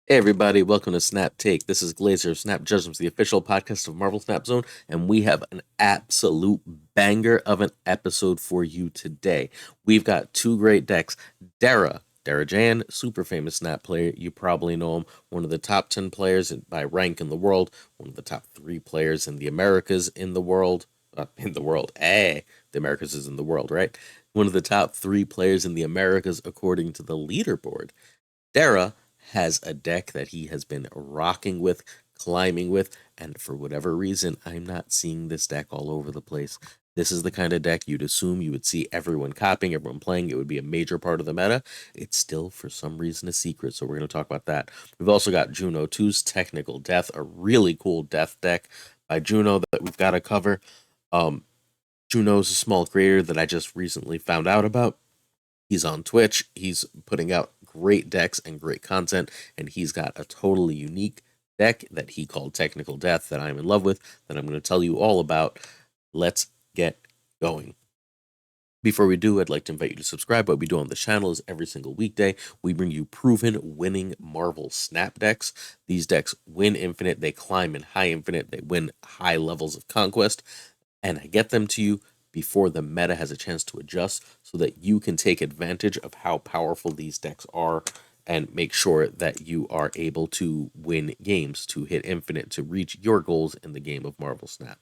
Hey everybody, welcome to Snap Take. This is Glazer of Snap Judgments, the official podcast of Marvel Snap Zone, and we have an absolute banger of an episode for you today. We've got two great decks. Dera Jan, super famous Snap player. You probably know him, one of the top 10 players by rank in the world, one of the top 3 players in the Americas in the world. The Americas is in the world, right? One of the top 3 players in the Americas according to the leaderboard. Dera has a deck that he has been rocking with, climbing with, and for whatever reason, I'm not seeing this deck all over the place. This is the kind of deck you'd assume you would see everyone copying, everyone playing. It would be a major part of the meta. It's still, for some reason, a secret, so we're going to talk about that. We've also got Juno 2's Technical Death, a really cool death deck by Juno that we've got to cover. Juno's a small creator that I just recently found out about. He's on Twitch. He's putting out great decks and great content, and he's got a totally unique deck that he called Technical Death that I'm in love with, that I'm going to tell you all about. Let's get going. Before we do, I'd like to invite you to subscribe. What we do on this channel is every single weekday, we bring you proven winning Marvel Snap decks. These decks win infinite, they climb in high infinite, they win high levels of conquest, and I get them to you before the meta has a chance to adjust so that you can take advantage of how powerful these decks are and make sure that you are able to win games, to hit infinite, to reach your goals in the game of Marvel Snap.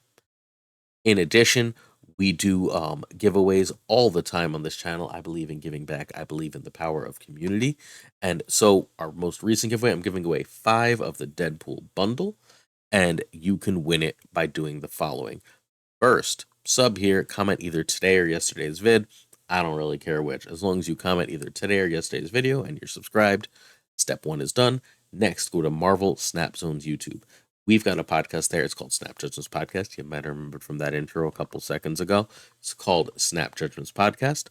In addition, we do giveaways all the time on this channel. I believe in giving back. I believe in the power of community. And so our most recent giveaway, I'm giving away 5 of the Deadpool bundle, and you can win it by doing the following. First, sub here, comment either today or yesterday's vid. I don't really care which. As long as you comment either today or yesterday's video and you're subscribed, step 1 is done. Next, go to Marvel Snap Zone's YouTube. We've got a podcast there. It's called Snap Judgments Podcast. You might have remembered from that intro a couple seconds ago. It's called Snap Judgments Podcast.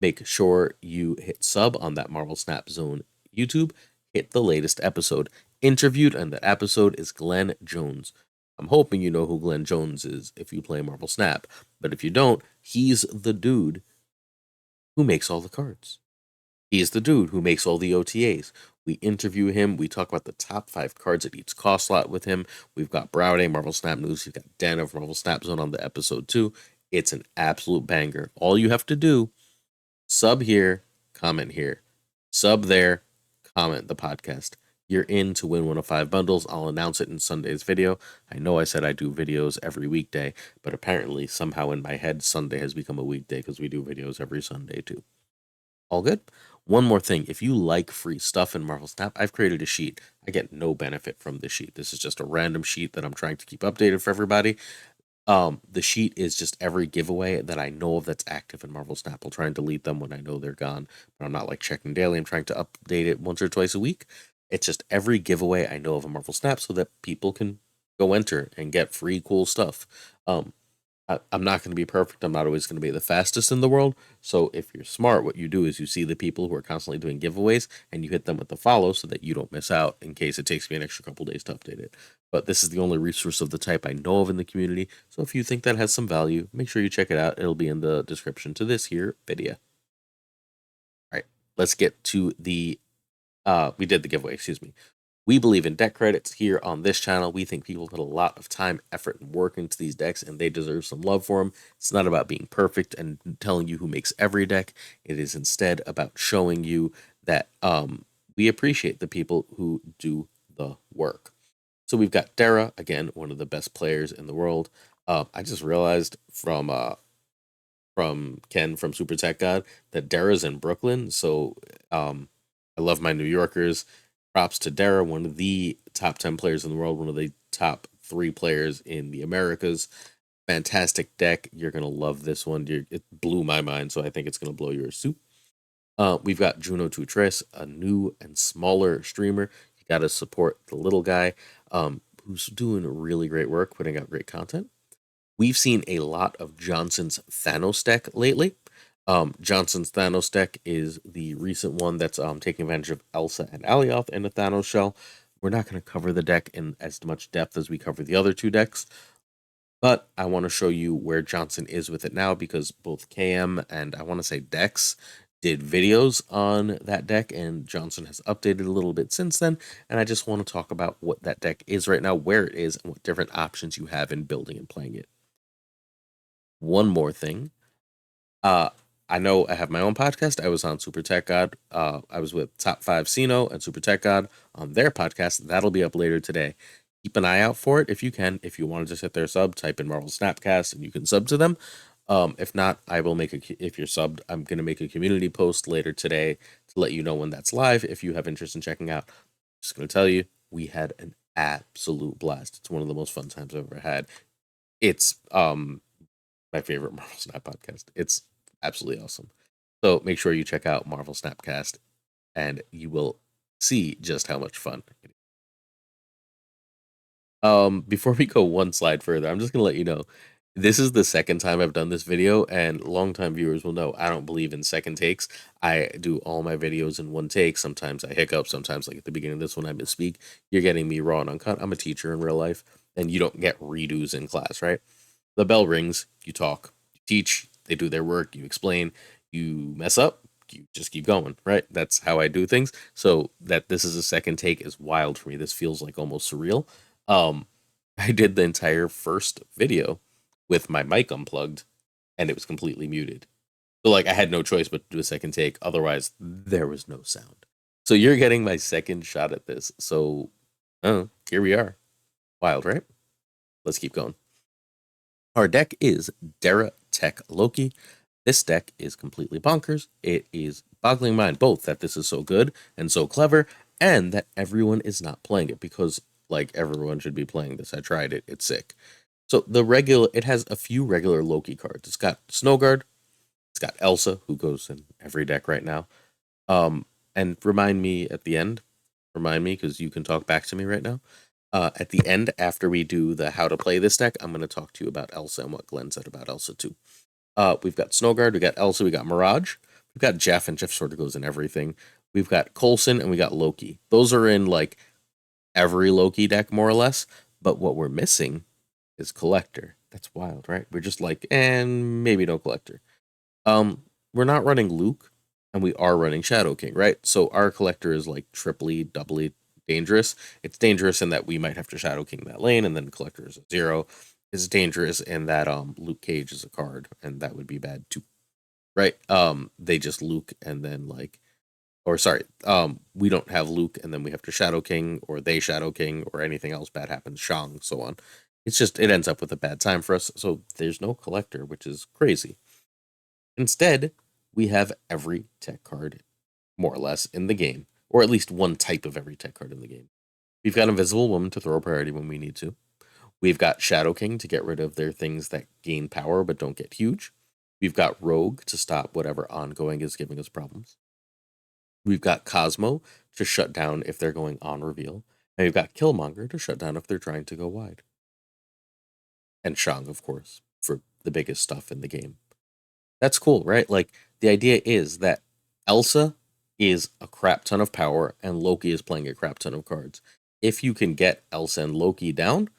Make sure you hit sub on that Marvel Snap Zone YouTube. Hit the latest episode. Interviewed on that episode is Glenn Jones. I'm hoping you know who Glenn Jones is if you play Marvel Snap. But if you don't, he's the dude who makes all the cards. He's the dude who makes all the OTAs. We interview him. We talk about the top 5 cards at each cost slot with him. We've got Browday, Marvel Snap News. We've got Dan of Marvel Snap Zone on the episode too. It's an absolute banger. All you have to do, sub here, comment here. Sub there, comment the podcast. You're in to win one of 5 bundles. I'll announce it in Sunday's video. I know I said I do videos every weekday, but apparently somehow in my head, Sunday has become a weekday because we do videos every Sunday too. All good? One more thing. If you like free stuff in Marvel Snap, I've created a sheet. I get no benefit from this sheet. This is just a random sheet that I'm trying to keep updated for everybody. The sheet is just every giveaway that I know of that's active in Marvel Snap. I'll try and delete them when I know they're gone, but I'm not like checking daily. I'm trying to update it once or twice a week. It's just every giveaway I know of in Marvel Snap so that people can go enter and get free cool stuff. I'm not going to be perfect. I'm not always going to be the fastest in the world. So if you're smart, what you do is you see the people who are constantly doing giveaways and you hit them with the follow so that you don't miss out in case it takes me an extra couple days to update it. But this is the only resource of the type I know of in the community. So if you think that has some value, make sure you check it out. It'll be in the description to this here video. All right, let's get to the, we did the giveaway, excuse me. We believe in deck credits here on this channel. We think people put a lot of time, effort, and work into these decks, and they deserve some love for them. It's not about being perfect and telling you who makes every deck. It is instead about showing you that we appreciate the people who do the work. So we've got Dera, again, one of the best players in the world. I just realized from Ken from SuperTechGod that Dera's in Brooklyn, so I love my New Yorkers. Props to Dera, one of the top 10 players in the world, one of the top 3 players in the Americas. Fantastic deck. You're going to love this one. It blew my mind, so I think it's going to blow yours too. We've got Juno 2 Tres, a new and smaller streamer. You got to support the little guy who's doing really great work, putting out great content. We've seen a lot of Johnson's Thanos deck lately. Johnson's Thanos deck is the recent one that's taking advantage of Elsa and Alioth in the Thanos shell. We're not going to cover the deck in as much depth as we cover the other 2 decks, but I want to show you where Johnson is with it now because both KM and I want to say Dex did videos on that deck, and Johnson has updated a little bit since then. And I just want to talk about what that deck is right now, where it is, and what different options you have in building and playing it. One more thing. Uh, I know I have my own podcast. I was on SuperTechGod. I was with Top 5 Sino and SuperTechGod on their podcast. That'll be up later today. Keep an eye out for it if you can. If you want to just hit their sub, type in Marvel Snapcast and you can sub to them. If not, I will make if you're subbed, I'm going to make a community post later today to let you know when that's live if you have interest in checking out. Just going to tell you, we had an absolute blast. It's one of the most fun times I've ever had. It's my favorite Marvel Snap podcast. It's absolutely awesome. So make sure you check out Marvel Snapcast and you will see just how much fun it is. Before we go one slide further, I'm just gonna let you know this is the second time I've done this video, and longtime viewers will know I don't believe in second takes. I do all my videos in one take. Sometimes I hiccup, sometimes like at the beginning of this one I misspeak. You're getting me raw and uncut. I'm a teacher in real life, and you don't get redos in class, right? The bell rings, you talk, you teach, they do their work, you explain, you mess up, you just keep going, right? That's how I do things. So that this is a second take is wild for me. This feels like almost surreal. Um, I did the entire first video with my mic unplugged and it was completely muted. So like I had no choice but to do a second take. Otherwise, there was no sound. So you're getting my second shot at this. So here we are. Wild, right? Let's keep going. Our deck is Dera Tech Loki. This deck is completely bonkers. It is boggling mind both that this is so good and so clever, and that everyone is not playing it because like everyone should be playing this. I tried it. It's sick. So it has a few regular Loki cards. It's got Snowguard. It's got Elsa, who goes in every deck right now. And remind me at the end. Remind me because you can talk back to me right now. At the end, after we do the how to play this deck, I'm going to talk to you about Elsa and what Glenn said about Elsa too. We've got Snowguard, we got Elsa, we got Mirage, we've got Jeff, and Jeff sort of goes in everything. We've got Coulson and we got Loki. Those are in like every Loki deck more or less. But what we're missing is Collector. That's wild, right? We're just like, and maybe no Collector. We're not running Luke, and we are running Shadow King, right? So our Collector is like triply, doubly dangerous. It's dangerous in that we might have to Shadow King that lane, and then Collector is a 0. It's dangerous in that Luke Cage is a card, and that would be bad too, right? They just Luke and then like, or sorry, we don't have Luke, and then we have to Shadow King, or they Shadow King, or anything else bad happens, Shang, so on. It's just it ends up with a bad time for us. So there's no Collector, which is crazy. Instead, we have every tech card, more or less, in the game, or at least one type of every tech card in the game. We've got Invisible Woman to throw a priority when we need to. We've got Shadow King to get rid of their things that gain power but don't get huge. We've got Rogue to stop whatever ongoing is giving us problems. We've got Cosmo to shut down if they're going on reveal. And we've got Killmonger to shut down if they're trying to go wide. And Shang, of course, for the biggest stuff in the game. That's cool, right? Like, the idea is that Elsa is a crap ton of power and Loki is playing a crap ton of cards. If you can get Elsa and Loki down,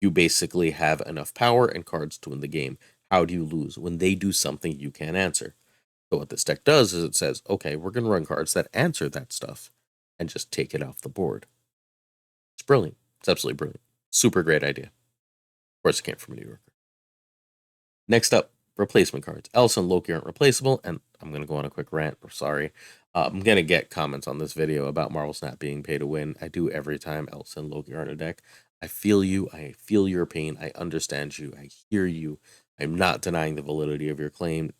you basically have enough power and cards to win the game. How do you lose? When they do something you can't answer. So what this deck does is it says, okay, we're going to run cards that answer that stuff and just take it off the board. It's brilliant. It's absolutely brilliant. Super great idea. Of course, it came from a New Yorker. Next up, replacement cards. Elsa and Loki aren't replaceable, and I'm going to go on a quick rant. Sorry. I'm going to get comments on this video about Marvel Snap being pay to win. I do every time Elsa and Loki are in a deck. I feel you. I feel your pain. I understand you. I hear you. I'm not denying the validity of your claim.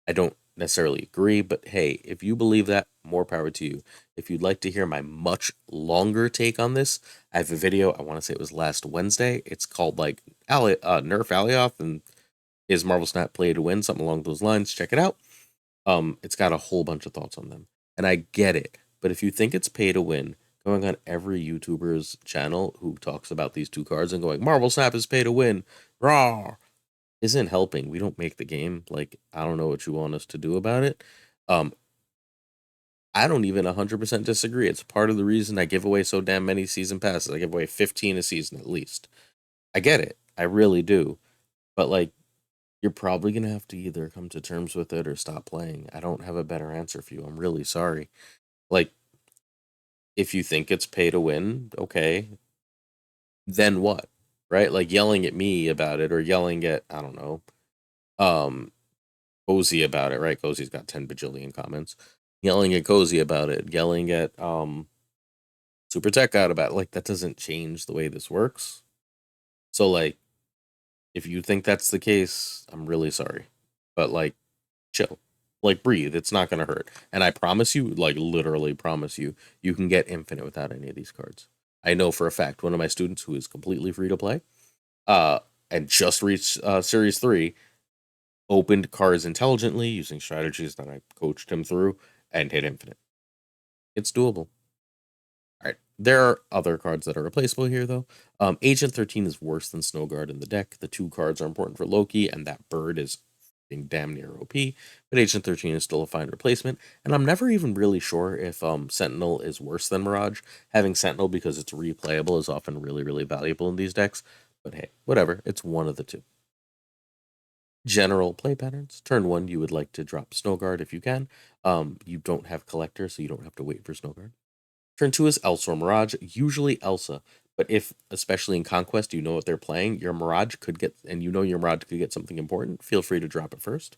I don't necessarily agree, but hey, if you believe that, more power to you. If you'd like to hear my much longer take on this, I have a video. I want to say it was last Wednesday. It's called like Nerf Alioth and is Marvel Snap play to win, something along those lines. Check it out. It's got a whole bunch of thoughts on them, and I get it. But if you think it's pay to win, going on every YouTuber's channel who talks about these two cards and going Marvel Snap is pay to win, raw, isn't helping. We don't make the game. Like, I don't know what you want us to do about it. Um, I don't even 100% disagree. It's part of the reason I give away so damn many season passes. I give away 15 a season at least. I get it. I really do. But like, you're probably gonna have to either come to terms with it or stop playing. I don't have a better answer for you. I'm really sorry. Like, if you think it's pay to win, okay, then what? Right? Like yelling at me about it or yelling at, I don't know, um, Cozy about it, right? Cozy's got 10 bajillion comments. Yelling at Cozy about it, yelling at SuperTechGod about it. Like, that doesn't change the way this works. So, like, if you think that's the case, I'm really sorry. But, like, chill. Like, breathe. It's not going to hurt. And I promise you, like, literally promise you, you can get infinite without any of these cards. I know for a fact one of my students who is completely free to play uh, and just reached Series 3 opened cards intelligently using strategies that I coached him through and hit infinite. It's doable. All right. There are other cards that are replaceable here, though. Agent 13 is worse than Snow Guard in the deck. The two cards are important for Loki, and that bird is damn near OP. But Agent 13 is still a fine replacement. And I'm never even really sure if Sentinel is worse than Mirage. Having Sentinel because it's replayable is often really, really valuable in these decks. But hey, whatever. It's one of the two. General play patterns. Turn 1, you would like to drop Snow Guard if you can. You don't have Collector, so you don't have to wait for Snow Guard. Turn 2 is Elsa or Mirage, usually Elsa. But if, especially in Conquest, you know what they're playing, your Mirage could get, and you know your Mirage could get something important, feel free to drop it first.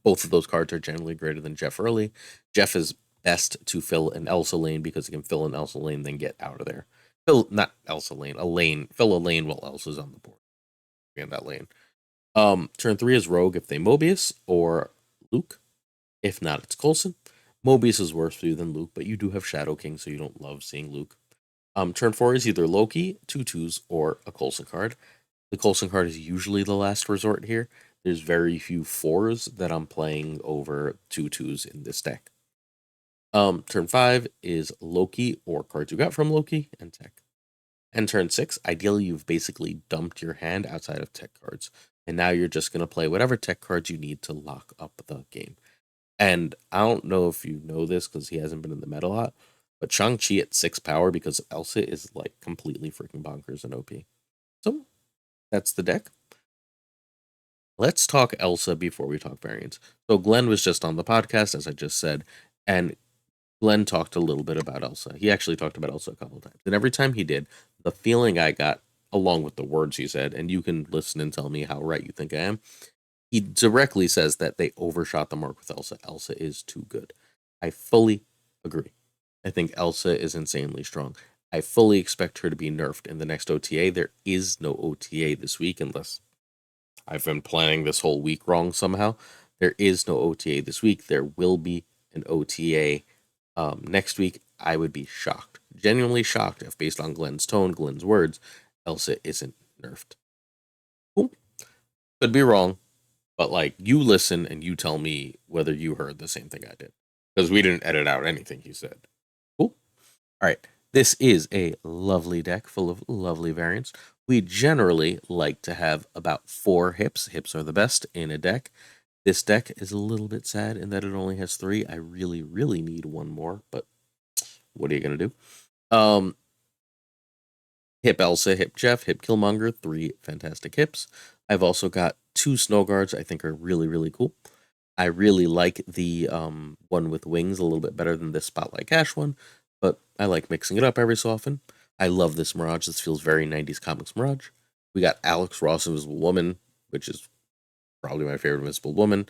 Both of those cards are generally greater than Jeff early. Jeff is best to fill an Elsa lane because he can fill an Elsa lane, then get out of there. Not Elsa lane, a lane. Fill a lane while Elsa's on the board. In that lane. Turn 3 is Rogue if they Mobius or Luke. If not, it's Coulson. Mobius is worse for you than Luke, but you do have Shadow King, so you don't love seeing Luke. Turn 4 is either Loki, 2/2s, or a Coulson card. The Coulson card is usually the last resort here. There's very few 4s that I'm playing over 2/2s in this deck. Turn 5 is Loki or cards you got from Loki and Tech. And turn 6, ideally you've basically dumped your hand outside of Tech cards. And now you're just going to play whatever Tech cards you need to lock up the game. And I don't know if you know this because he hasn't been in the meta a lot, but Shang-Chi at 6 power because Elsa is like completely freaking bonkers and OP. So that's the deck. Let's talk Elsa before we talk variants. So Glenn was just on the podcast, as I just said, and Glenn talked a little bit about Elsa. He actually talked about Elsa a couple of times. And every time he did, the feeling I got, along with the words he said, and you can listen and tell me how right you think I am, he directly says that they overshot the mark with Elsa. Elsa is too good. I fully agree. I think Elsa is insanely strong. I fully expect her to be nerfed in the next OTA. There is no OTA this week unless I've been planning this whole week wrong somehow. There is no OTA this week. There will be an OTA next week. I would be shocked, genuinely shocked, if based on Glenn's tone, Glenn's words, Elsa isn't nerfed. Cool. Could be wrong, but like you listen and you tell me whether you heard the same thing I did, because we didn't edit out anything he said. Cool. All right. This is a lovely deck full of lovely variants. We generally like to have about 4 hips. Hips are the best in a deck. This deck is a little bit sad in that it only has 3. I really, really need one more, but what are you going to do? Hip Elsa, Hip Jeff, Hip Killmonger, 3 fantastic hips. I've also got 2 Snow Guards I think are really, really cool. I really like the one with wings a little bit better than this Spotlight Cash one, but I like mixing it up every so often. I love this Mirage. This feels very 90s comics Mirage. We got Alex Ross Invisible Woman, which is probably my favorite Invisible Woman.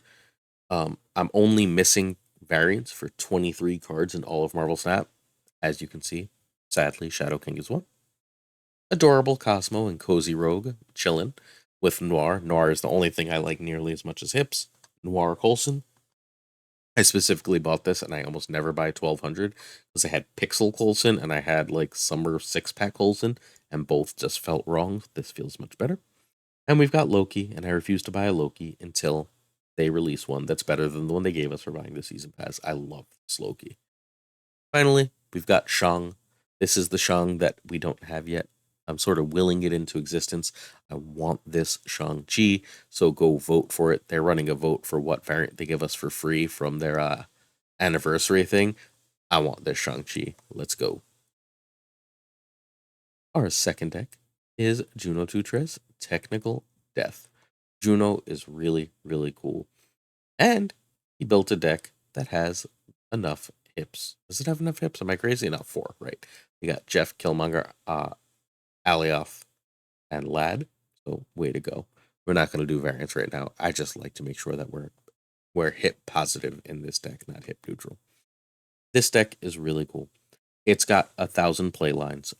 I'm only missing variants for 23 cards in all of Marvel Snap. As you can see, sadly, Shadow King is one. Adorable Cosmo and Cozy Rogue, chillin' with Noir. Noir is the only thing I like nearly as much as Hips. Noir Coulson. I specifically bought this and I almost never buy 1200 because I had Pixel Coulson and I had like Summer 6-pack Coulson and both just felt wrong. This feels much better. And we've got Loki, and I refuse to buy a Loki until they release one that's better than the one they gave us for buying the season pass. I love this Loki. Finally, we've got Shang. This is the Shang that we don't have yet. I'm sort of willing it into existence. I want this Shang-Chi, so go vote for it. They're running a vote for what variant they give us for free from their anniversary thing. I want this Shang-Chi. Let's go. Our second deck is Juno Tutres, Technical Death. Juno is really, really cool. And he built a deck that has enough hips. Does it have enough hips? Am I crazy? Not 4, right? We got Jeff, Killmonger, Alioth, and Lad. So way to go. We're not going to do variants right now. I just like to make sure that we're hip positive in this deck, not hip neutral. This deck is really cool. It's got 1,000 play lines.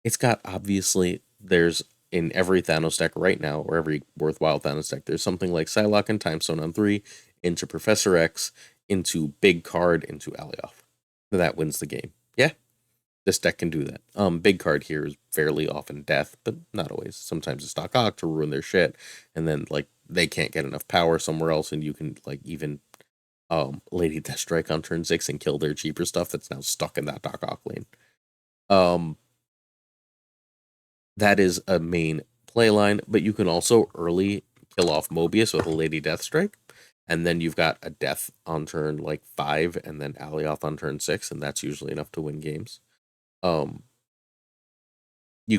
It's got, obviously, there's in every Thanos deck right now, or every worthwhile Thanos deck, there's something like Psylocke and Timestone on 3, into Professor X, into Big Card, into Alioth. That wins the game. Yeah, this deck can do that. Big Card here is fairly often death, but not always. Sometimes it's Doc Ock to ruin their shit, and then like they can't get enough power somewhere else, and you can like even Lady Deathstrike on turn 6 and kill their cheaper stuff that's now stuck in that Doc Ock lane. Um, that is a main play line, but you can also early kill off Mobius with a Lady Deathstrike, and then you've got a death on turn like 5, and then Alioth on turn 6, and that's usually enough to win games. You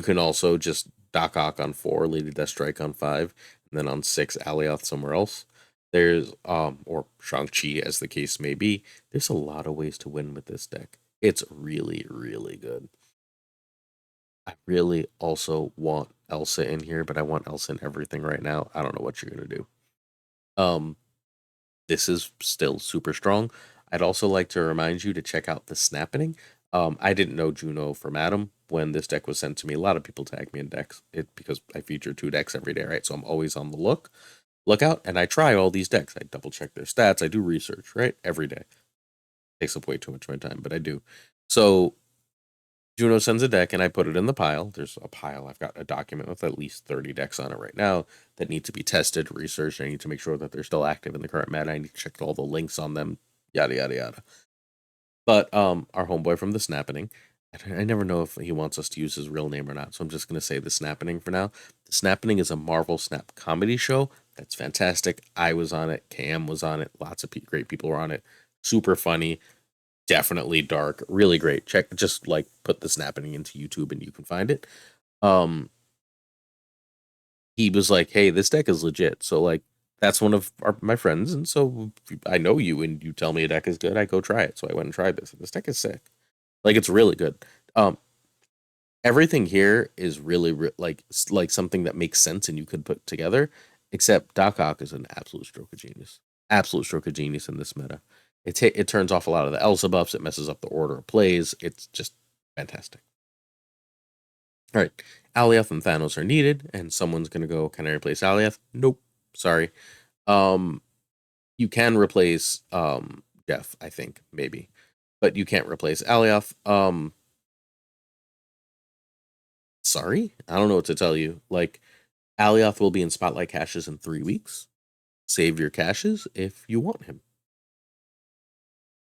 can also just Doc Ock on 4, Lady Deathstrike on 5, and then on 6, Alioth somewhere else. There's or Shang-Chi as the case may be. There's a lot of ways to win with this deck. It's really, really good. I really also want Elsa in here, but I want Elsa in everything right now. I don't know what you're gonna do. Um, this is still super strong. I'd also like to remind you to check out the Snapping. I didn't know Juno from Adam when this deck was sent to me. A lot of people tag me in decks because I feature 2 decks every day, right? So I'm always on the lookout, and I try all these decks. I double check their stats. I do research, right? Every day. Takes up way too much of my time, but I do. So Juno sends a deck, and I put it in the pile. There's a pile. I've got a document with at least 30 decks on it right now that need to be tested, researched. I need to make sure that they're still active in the current meta. I need to check all the links on them, yada, yada, yada. But our homeboy from the Snapping, I never know if he wants us to use his real name or not, so I'm just going to say the Snapping for now. The Snapping is a Marvel Snap comedy show that's fantastic. I was on it. Cam was on it. Lots of great people were on it. Super funny. Definitely dark. Really great. Check, just like put the Snapping into YouTube and you can find it. He was like, "Hey, this deck is legit." So like, that's one of my friends, and so I know you, and you tell me a deck is good, I go try it. So I went and tried this. This deck is sick. Like it's really good. Um, Everything here is really like something that makes sense and you could put together. Except Doc Ock is an absolute stroke of genius. Absolute stroke of genius in this meta. It turns off a lot of the Elsa buffs. It messes up the order of plays. It's just fantastic. All right, Alioth and Thanos are needed, and someone's gonna go. Can I replace Alioth? Nope. Sorry. Um, you can replace Jeff, I think maybe, but you can't replace Alioth. Sorry, I don't know what to tell you. Like, Alioth will be in Spotlight caches in 3 weeks. Save your caches if you want him.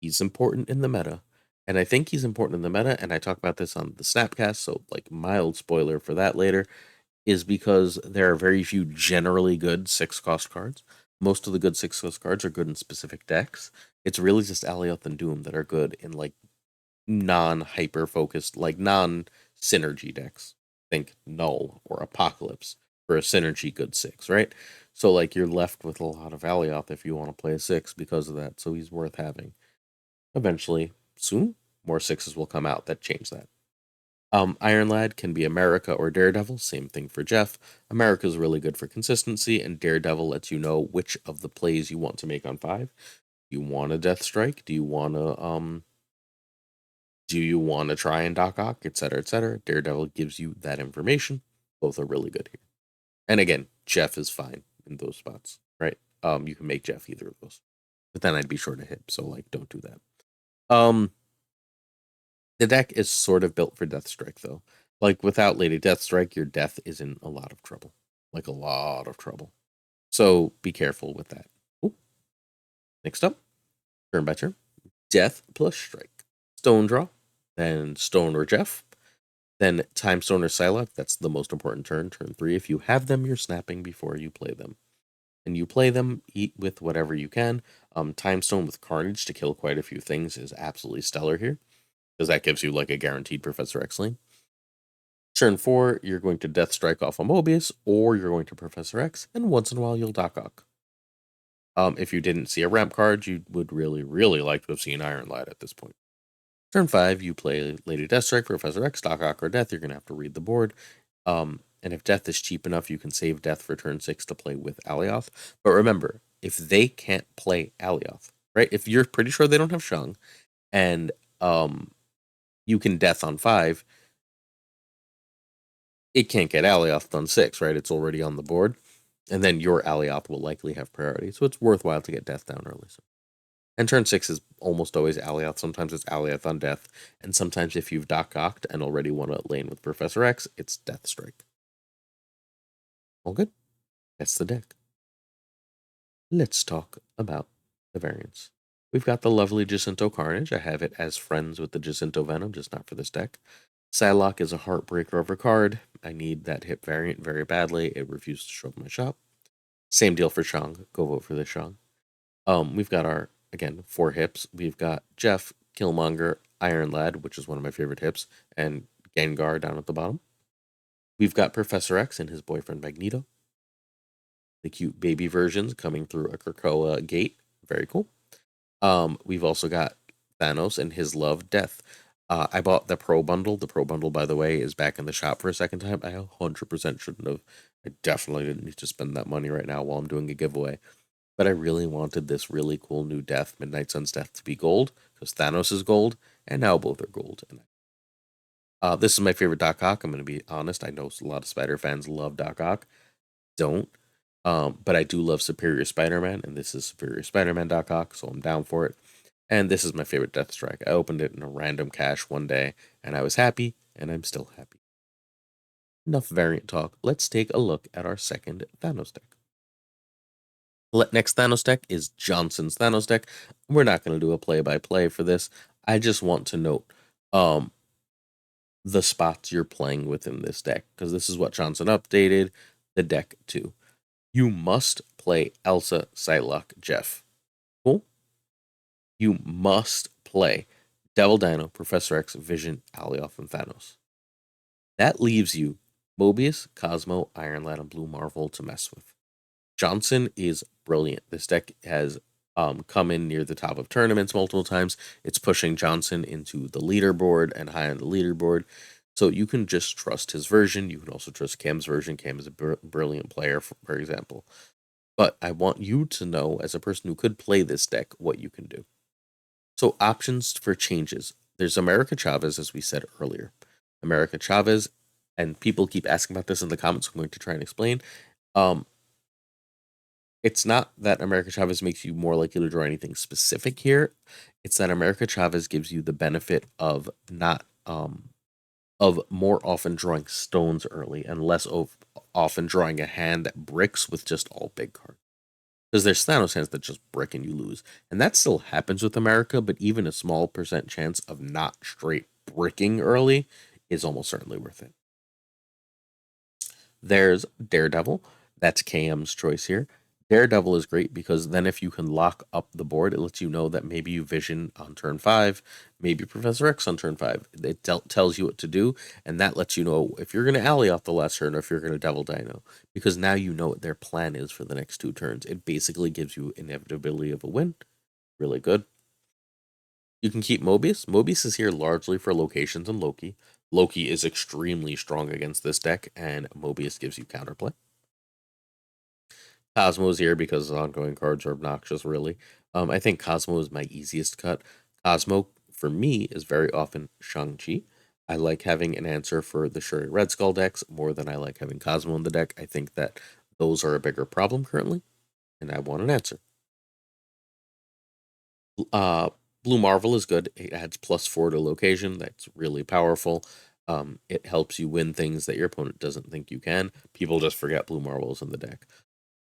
He's important in the meta. And I think he's important in the meta, and I talk about this on the Snapcast, so like mild spoiler for that later, is because there are very few generally good 6-cost cards. Most of the good 6-cost cards are good in specific decks. It's really just Alioth and Doom that are good in like non-hyper focused, like non-synergy decks. Think Null or Apocalypse for a synergy good 6, right? So like you're left with a lot of Alioth if you want to play a 6 because of that. So he's worth having. Eventually, soon, more 6s will come out that change that. Iron Lad can be America or Daredevil. Same thing for Jeff. America is really good for consistency, and Daredevil lets you know which of the plays you want to make on 5. Do you want a Death Strike? Do you want to try and Doc Ock, etc., etc.? Daredevil gives you that information. Both are really good here. And again, Jeff is fine in those spots, right? You can make Jeff either of those, but then I'd be short of hip, so like, don't do that. The deck is sort of built for Deathstrike, though. Like, without Lady Deathstrike, your death is in a lot of trouble. Like, a lot of trouble. So, be careful with that. Ooh. Next up, turn by turn. Death plus Strike. Stone draw. Then Stone or Jeff. Then Time Stone or Psylocke. That's the most important turn, turn 3. If you have them, you're snapping before you play them. And you play them, eat with whatever you can. Time Stone with Carnage to kill quite a few things is absolutely stellar here, because that gives you like a guaranteed Professor X lane. Turn 4, you're going to Death Strike off a Mobius, or you're going to Professor X, and once in a while you'll Doc Ock. If you didn't see a ramp card, you would really, really like to have seen Iron Lad at this point. Turn 5, you play Lady Deathstrike, Professor X, Doc Ock, or Death. You're going to have to read the board. And if Death is cheap enough, you can save Death for turn 6 to play with Alioth. But remember, if they can't play Alioth, right? If you're pretty sure they don't have Shang, and you can Death on 5, it can't get Alioth on 6, right? It's already on the board. And then your Alioth will likely have priority. So it's worthwhile to get Death down early. And turn 6 is almost always Alioth. Sometimes it's Alioth on Death. And sometimes if you've Doc Ocked and already won a lane with Professor X, it's Death Strike. All good. That's the deck. Let's talk about the variants. We've got the lovely Jacinto Carnage. I have it as friends with the Jacinto Venom, just not for this deck. Psylocke is a heartbreaker of a card. I need that hip variant very badly. It refused to show up in my shop. Same deal for Shang. Go vote for the Shang. We've got our, again, 4 hips. We've got Jeff, Killmonger, Iron Lad, which is one of my favorite hips, and Gengar down at the bottom. We've got Professor X and his boyfriend Magneto. The cute baby versions coming through a Krakoa gate. Very cool. We've also got Thanos and his love, Death. I bought the Pro Bundle. The Pro Bundle, by the way, is back in the shop for a second time. I 100% shouldn't have. I definitely didn't need to spend that money right now while I'm doing a giveaway. But I really wanted this really cool new Death, Midnight Sun's Death, to be gold, because Thanos is gold, and now both are gold. This is my favorite Doc Ock. I'm going to be honest. I know a lot of Spider fans love Doc Ock. Don't. But I do love Superior Spider-Man, and this is Superior Spider-Man Doc Ock, so I'm down for it. And this is my favorite Death Strike. I opened it in a random cache one day, and I was happy, and I'm still happy. Enough variant talk. Let's take a look at our second Thanos deck. Next Thanos deck is Johnson's Thanos deck. We're not going to do a play-by-play for this. I just want to note the spots you're playing within this deck, because this is what Johnson updated the deck to. You must play Elsa, Psylocke, Jeff. Cool? You must play Devil Dino, Professor X, Vision, Alioth, and Thanos. That leaves you Mobius, Cosmo, Iron Lad, and Blue Marvel to mess with. Johnson is brilliant. This deck has come in near the top of tournaments multiple times. It's pushing Johnson into the leaderboard and high on the leaderboard. So you can just trust his version. You can also trust Cam's version. Cam is a brilliant player, for example. But I want you to know, as a person who could play this deck, what you can do. So options for changes. There's America Chavez, as we said earlier. America Chavez, and people keep asking about this in the comments. I'm going to try and explain. It's not that America Chavez makes you more likely to draw anything specific here. It's that America Chavez gives you the benefit of not of more often drawing stones early and less often drawing a hand that bricks with just all big cards. Because there's Thanos hands that just brick and you lose. And that still happens with America, but even a small percent chance of not straight bricking early is almost certainly worth it. There's Daredevil. That's KM's choice here. Daredevil is great because then if you can lock up the board, it lets you know that maybe you Vision on turn 5, maybe Professor X on turn 5. It tells you what to do, and that lets you know if you're going to alley off the last turn or if you're going to Devil Dino, because now you know what their plan is for the next 2 turns. It basically gives you inevitability of a win. Really good. You can keep Mobius. Mobius is here largely for locations and Loki. Loki is extremely strong against this deck, and Mobius gives you counterplay. Cosmo's here because ongoing cards are obnoxious, really. I think Cosmo is my easiest cut. Cosmo, for me, is very often Shang-Chi. I like having an answer for the Shuri Red Skull decks more than I like having Cosmo in the deck. I think that those are a bigger problem currently, and I want an answer. Uh, Blue Marvel is good. It adds +4 to location. That's really powerful. It helps you win things that your opponent doesn't think you can. People just forget Blue Marvel's in the deck.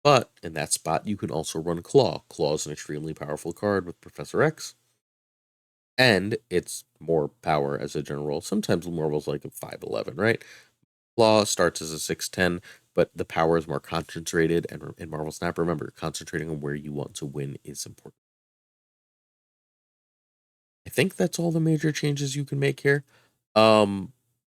But in that spot, you can also run Claw. Claw is an extremely powerful card with Professor X. And it's more power as a general. Sometimes Marvel's like a 5'11", right? Claw starts as a 6'10", but the power is more concentrated. And in Marvel Snap, remember, concentrating on where you want to win is important. I think that's all the major changes you can make here.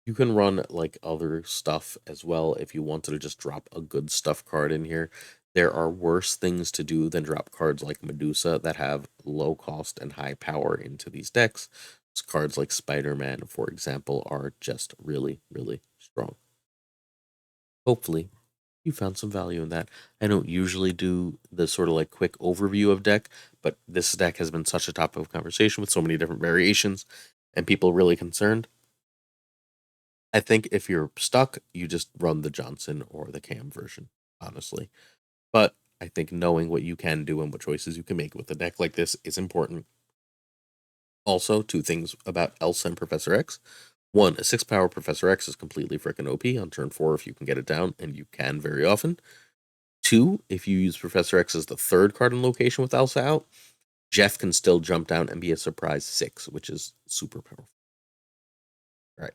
You can run like other stuff as well if you wanted to just drop a good stuff card in here. There are worse things to do than drop cards like Medusa that have low cost and high power into these decks. Cards like Spider-Man, for example, are just really, really strong. Hopefully, you found some value in that. I don't usually do the sort of like quick overview of deck, but this deck has been such a topic of conversation with so many different variations and people really concerned. I think if you're stuck, you just run the Johnson or the Cam version, honestly. But I think knowing what you can do and what choices you can make with a deck like this is important. Also, two things about Elsa and Professor X. One, a 6 power Professor X is completely freaking OP on turn 4 if you can get it down, and you can very often. Two, if you use Professor X as the third card in location with Elsa out, Jeff can still jump down and be a surprise 6, which is super powerful. All right.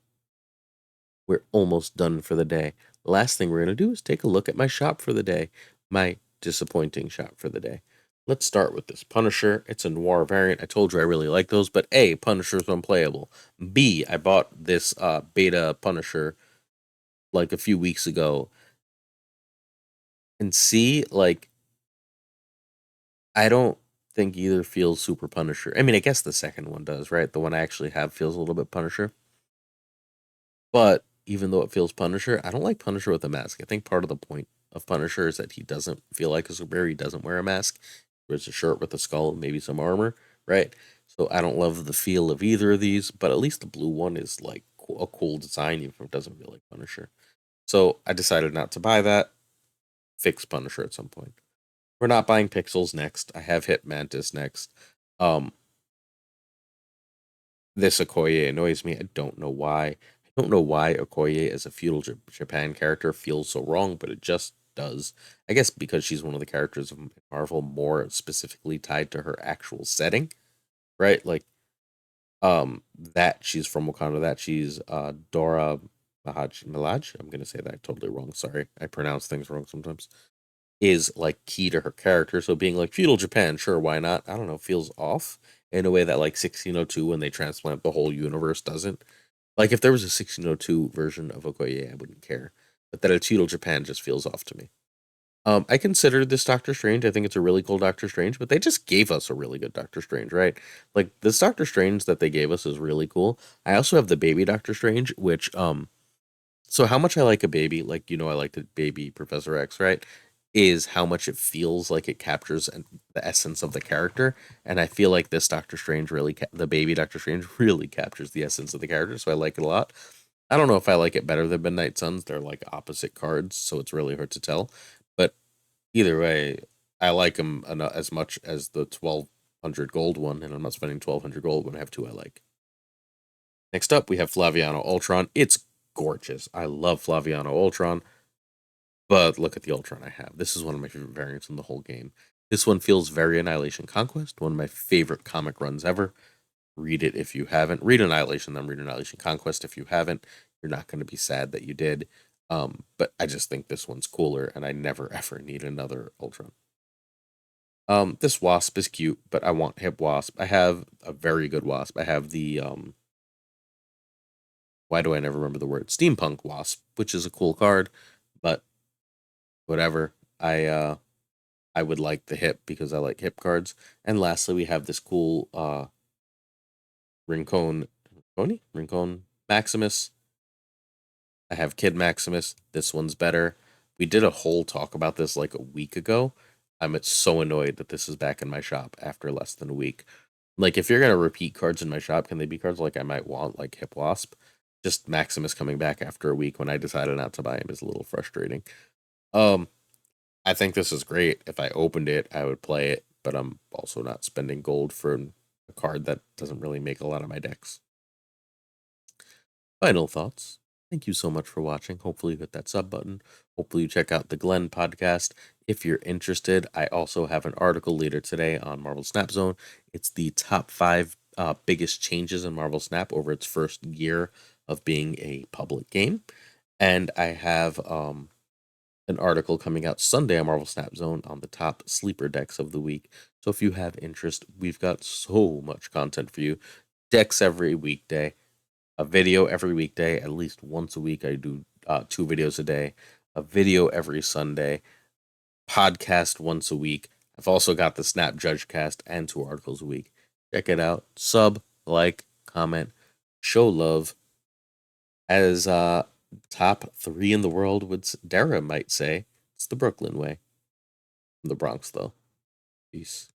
We're almost done for the day. Last thing we're going to do is take a look at my shop for the day, my disappointing shop for the day. Let's start with this Punisher. It's a noir variant. I told you I really like those, but A, Punisher's unplayable. B, I bought this beta Punisher like a few weeks ago. And C, like, I don't think either feels super Punisher. I mean, I guess the second one does, right? The one I actually have feels a little bit Punisher. But even though it feels Punisher, I don't like Punisher with a mask. I think part of the point of Punisher is that he doesn't feel like a superhero. He doesn't wear a mask. He wears a shirt with a skull and maybe some armor, right? So I don't love the feel of either of these, but at least the blue one is like a cool design, even if it doesn't feel like Punisher. So I decided not to buy that. Fix Punisher at some point. We're not buying Pixels next. I have hit Mantis next. Um, This Okoye annoys me. I don't know why. I don't know why Okoye as a feudal Japan character feels so wrong, but it just does. I guess because she's one of the characters of Marvel more specifically tied to her actual setting, right? Like, that she's from Wakanda, that she's Dora Milaj. I'm gonna say that totally wrong. Sorry, I pronounce things wrong sometimes. Is like key to her character. So being like feudal Japan, sure, why not? I don't know, feels off in a way that like 1602 when they transplant the whole universe doesn't. Like if there was a 1602 version of Okoye, I wouldn't care. But that it's feudal Japan just feels off to me. I considered this Doctor Strange. I think it's a really cool Doctor Strange, but they just gave us a really good Doctor Strange, right? Like this Doctor Strange that they gave us is really cool. I also have the baby Doctor Strange, which so how much I like a baby, like I like the baby Professor X, right? Is how much it feels like it captures the essence of the character, and I feel like this Doctor Strange really, the baby Doctor Strange really captures the essence of the character, so I like it a lot. I don't know if I like it better than Midnight Suns; they're like opposite cards, so it's really hard to tell. But either way, I like them as much as the 1200 gold one, and I'm not spending 1200 gold when I have two I like. Next up, we have Flaviano Ultron. It's gorgeous. I love Flaviano Ultron, but look at the Ultron I have. This is one of my favorite variants in the whole game. This one feels very Annihilation Conquest, one of my favorite comic runs ever. Read it if you haven't. Read Annihilation, then read Annihilation Conquest if you haven't. You're not going to be sad that you did. But I just think this one's cooler, and I never ever need another Ultron. This Wasp is cute, but I want Hip Wasp. I have a very good Wasp. I have the why do I never remember the word? Steampunk Wasp, which is a cool card, but whatever. I would like the hip because I like hip cards. And lastly, we have this cool Rincon Maximus. I have Kid Maximus. This one's better. We did a whole talk about this like a week ago. I'm so annoyed that this is back in my shop after less than a week. Like, if you're gonna repeat cards in my shop, can they be cards like I might want, like Hip Wasp? Just Maximus coming back after a week when I decided not to buy him is a little frustrating. Um, I think this is great. If I opened it, I would play it, but I'm also not spending gold for a card that doesn't really make a lot of my decks. Final thoughts. Thank you so much for watching. Hopefully you hit that sub button. Hopefully you check out the Glenn podcast. If you're interested, I also have an article later today on Marvel Snap Zone. It's the top 5 biggest changes in Marvel Snap over its first year of being a public game. And I have an article coming out Sunday on Marvel Snap Zone on the top sleeper decks of the week. So if you have interest, we've got so much content for you. Decks every weekday. A video every weekday, at least once a week. I do 2 videos a day. A video every Sunday. Podcast once a week. I've also got the Snap Judge Cast and 2 articles a week. Check it out. Sub, like, comment, show love. As top 3 in the world would Dera might say, it's the Brooklyn way. From the Bronx, though. Peace.